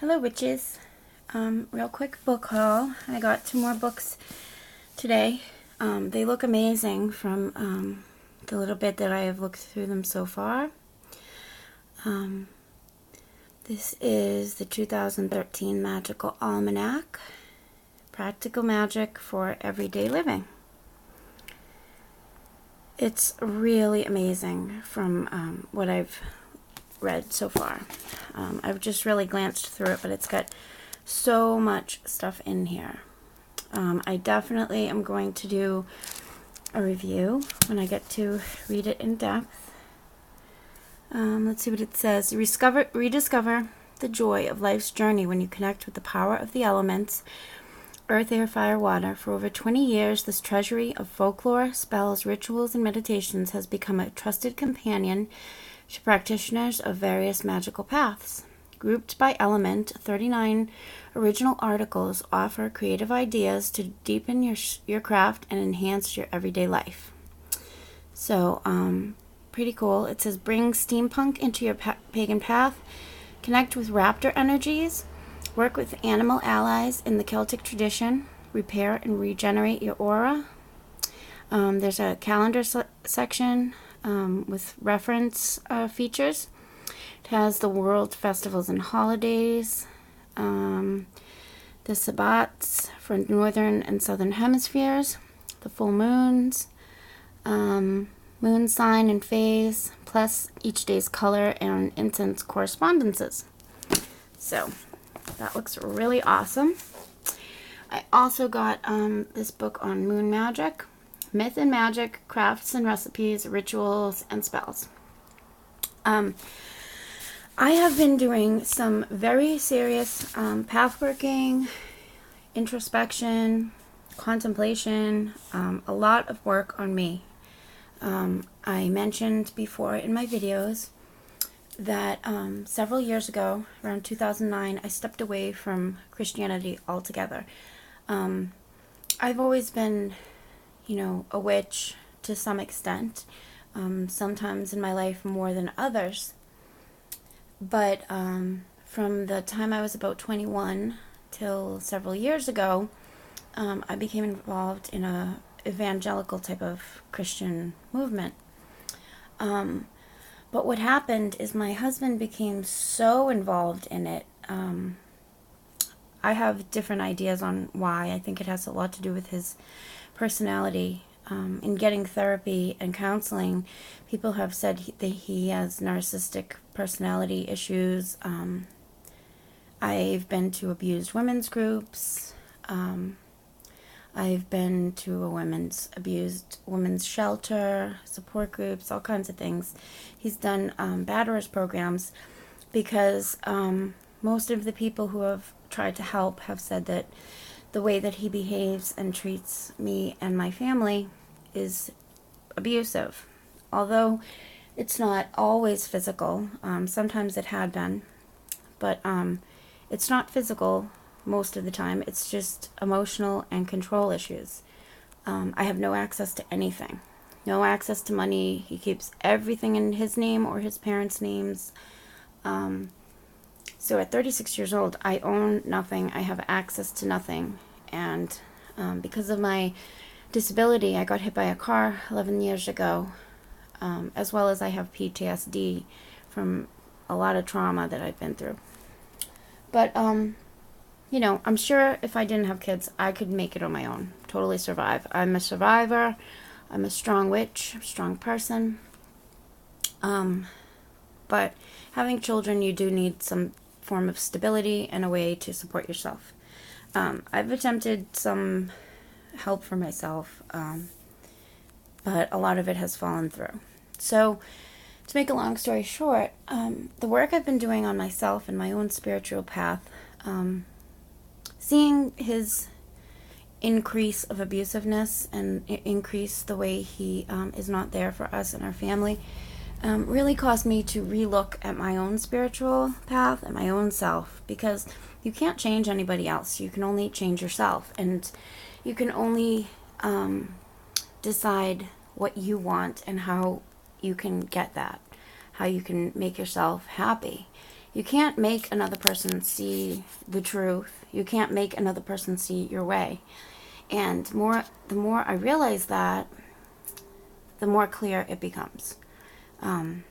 Hello, witches. Real quick book haul. I got 2 more books today. They look amazing from the little bit that I have looked through them so far. This is the 2013 Magical Almanac, Practical Magic for Everyday Living. It's really amazing from what I've read so far. I've just really glanced through it, but it's got so much stuff in here. I definitely am going to do a review when I get to read it in depth. Let's see what it says. Rediscover the joy of life's journey when you connect with the power of the elements, earth, air, fire, water. For over 20 years, this treasury of folklore, spells, rituals, and meditations has become a trusted companion to practitioners of various magical paths. Grouped by element, 39 original articles offer creative ideas to deepen your craft and enhance your everyday life. So, pretty cool. It says, bring steampunk into your pagan path, connect with raptor energies, work with animal allies in the Celtic tradition, repair and regenerate your aura. There's a calendar section with reference features. It has the world festivals and holidays, the Sabbats for northern and southern hemispheres, the full moons, moon sign and phase, plus each day's color and incense correspondences. So that looks really awesome. I also got this book on moon magic, myth and magic, crafts and recipes, rituals, and spells. I have been doing some very serious pathworking, introspection, contemplation, a lot of work on me. I mentioned before in my videos that several years ago, around 2009, I stepped away from Christianity altogether. I've always been, a witch to some extent, sometimes in my life more than others. But from the time I was about 21 till several years ago, I became involved in a evangelical type of Christian movement. But what happened is my husband became so involved in it. I have different ideas on why. I think it has a lot to do with his personality. In getting therapy and counseling, people have said that he has narcissistic personality issues. I've been to abused women's groups. I've been to a abused women's shelter, support groups, all kinds of things. He's done batterers programs because most of the people who have tried to help have said that the way that he behaves and treats me and my family is abusive. Although it's not always physical. Sometimes it had been. But it's not physical most of the time. It's just emotional and control issues. I have no access to anything. No access to money. He keeps everything in his name or his parents' names. So at 36 years old, I own nothing. I have access to nothing. And because of my disability, I got hit by a car 11 years ago, as well as I have PTSD from a lot of trauma that I've been through. But, I'm sure if I didn't have kids, I could make it on my own, totally survive. I'm a survivor. I'm a strong witch, strong person. But having children, you do need some form of stability and a way to support yourself. I've attempted some help for myself, but a lot of it has fallen through. So, to make a long story short, the work I've been doing on myself and my own spiritual path, seeing his increase of abusiveness and increase the way he is not there for us and our family, really caused me to relook at my own spiritual path and my own self, because you can't change anybody else. You can only change yourself, and you can only decide what you want and how you can get that, how you can make yourself happy. You can't make another person see the truth. You can't make another person see your way. And the more I realize that, the more clear it becomes. And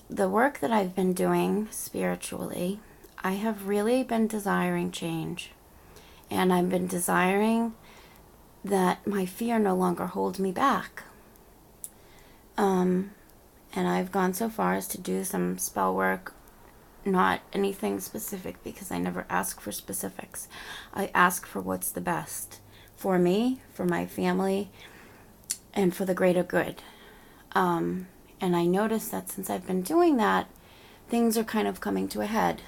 the work that I've been doing spiritually, I have really been desiring change. And I've been desiring that my fear no longer holds me back. And I've gone so far as to do some spell work, not anything specific, because I never ask for specifics. I ask for what's the best for me, for my family, and for the greater good. And I noticed that since I've been doing that, things are kind of coming to a head.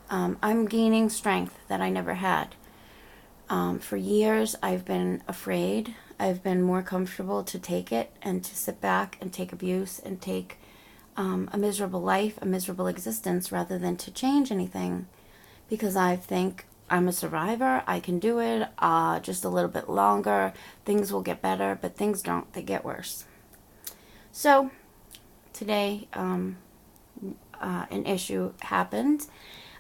I'm gaining strength that I never had. For years, I've been afraid. I've been more comfortable to take it and to sit back and take abuse and take a miserable life, a miserable existence, rather than to change anything. Because I think I'm a survivor. I can do it just a little bit longer. Things will get better, but things don't. They get worse. So today, an issue happened.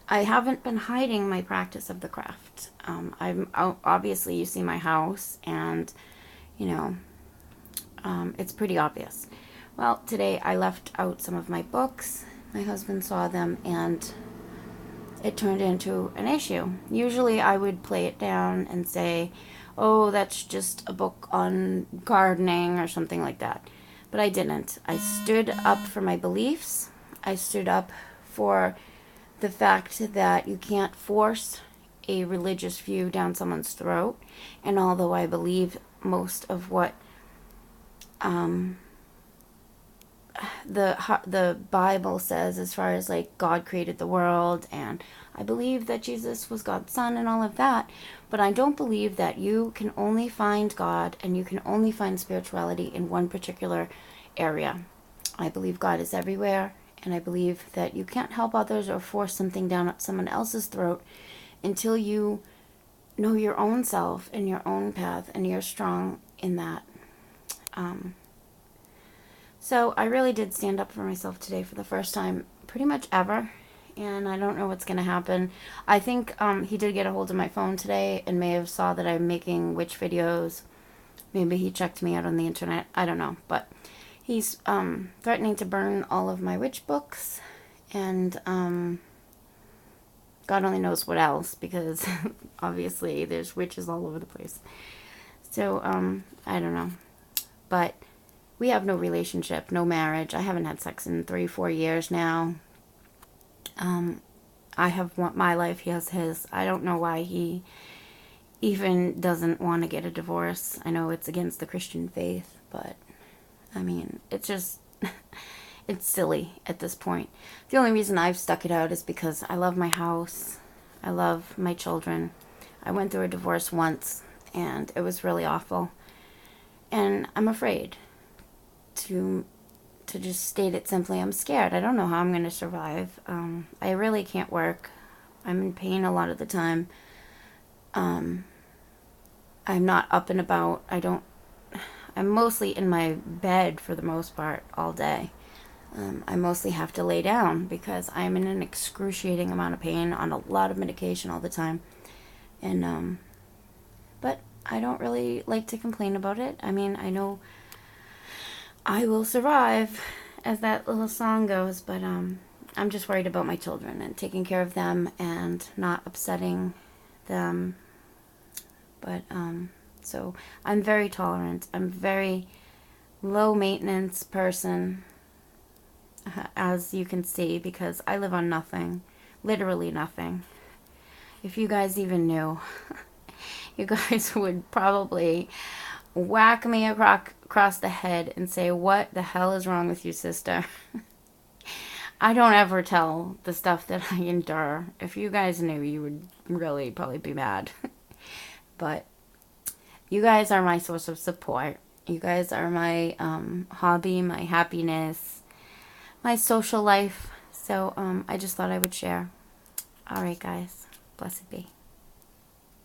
I haven't been hiding my practice of the craft. Obviously, you see my house, and it's pretty obvious. Well, today I left out some of my books. My husband saw them, and it turned into an issue. Usually I would play it down and say, oh, that's just a book on gardening or something like that. But I didn't. I stood up for my beliefs. I stood up for the fact that you can't force a religious view down someone's throat. And although I believe most of what the Bible says, as far as like God created the world, and I believe that Jesus was God's son and all of that, but I don't believe that you can only find God and you can only find spirituality in one particular area. I believe God is everywhere, and I believe that you can't help others or force something down someone else's throat until you know your own self and your own path, and you're strong in that. So I really did stand up for myself today for the first time pretty much ever, and I don't know what's going to happen. I think he did get a hold of my phone today and may have saw that I'm making witch videos. Maybe he checked me out on the internet. I don't know, but he's threatening to burn all of my witch books, and God only knows what else, because obviously there's witches all over the place. So I don't know, but we have no relationship, no marriage. I haven't had sex in 3-4 years now. I have my life, he has his. I don't know why he even doesn't want to get a divorce. I know it's against the Christian faith, but I mean, it's just, it's silly at this point. The only reason I've stuck it out is because I love my house. I love my children. I went through a divorce once, and it was really awful. And I'm afraid. To just state it simply, I'm scared. I don't know how I'm going to survive. I really can't work. I'm in pain a lot of the time. I'm not up and about. I'm mostly in my bed for the most part all day. I mostly have to lay down because I'm in an excruciating amount of pain on a lot of medication all the time. And, but I don't really like to complain about it. I mean, I know I will survive, as that little song goes, but I'm just worried about my children and taking care of them and not upsetting them. But so I'm very tolerant. I'm a very low maintenance person, as you can see, because I live on nothing, literally nothing. If you guys even knew, you guys would probably whack me across the head and say, what the hell is wrong with you, sister? I don't ever tell the stuff that I endure. If you guys knew, you would really probably be mad. But you guys are my source of support. You guys are my hobby, my happiness, my social life. So I just thought I would share. All right, guys. Blessed be.